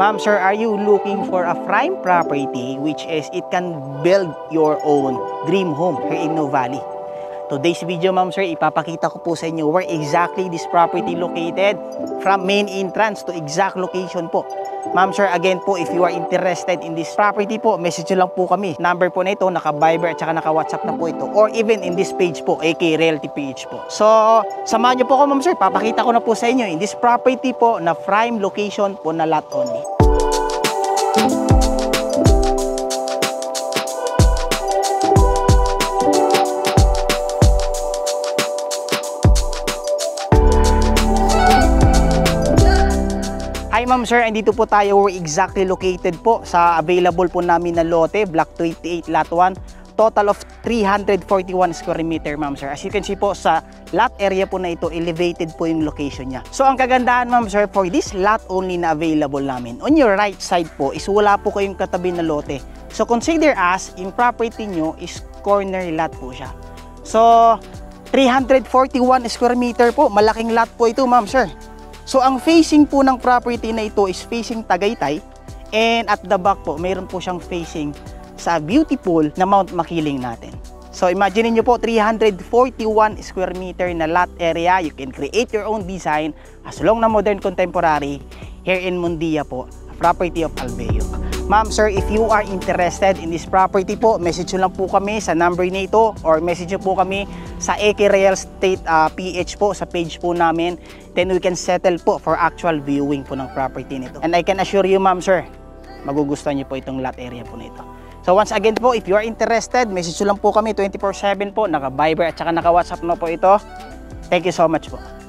Ma'am, sir, are you looking for a prime property which is it can build your own dream home here in Nova Valley? Today's video, ma'am, sir, ipapakita ko po sa inyo where exactly this property located from main entrance to exact location po. Ma'am, sir, again po, if you are interested in this property po, message nyo lang po kami. Number po na ito, naka-Viber at saka naka-WhatsApp na po ito. Or even in this page po, aka Realty PH po. So, samahan nyo po ako, ma'am, sir. Papakita ko na po sa inyo in this property po na prime location po na lot only. Hi ma'am sir, andito po tayo where exactly located po sa available po namin na lote, Block 288 Lot 1, total of 341 square meter ma'am sir. As you can see po sa lot area po na ito, elevated po yung location niya. So ang kagandahan ma'am sir, for this lot only na available namin, on your right side po is wala po kayong katabi na lote. So consider as, in property nyo is corner lot po siya. So 341 square meter po, malaking lot po ito ma'am sir. So ang facing po ng property na ito is facing Tagaytay, and at the back po mayroon po siyang facing sa beautiful na Mount Makiling natin. So imagine niyo po 341 square meter na lot area, you can create your own design as long na modern contemporary here in Mundia po, property of Albeo. Ma'am sir, if you are interested in this property po, message nyo lang po kami sa number na ito or message nyo po kami sa AK Real Estate PH po sa page po namin. Then we can settle po for actual viewing po ng property nito. And I can assure you ma'am sir, magugustuhan nyo po itong lot area po nito. So once again po, if you are interested, message nyo lang po kami 24/7 po, naka-Viber at saka naka-WhatsApp na po ito. Thank you so much po.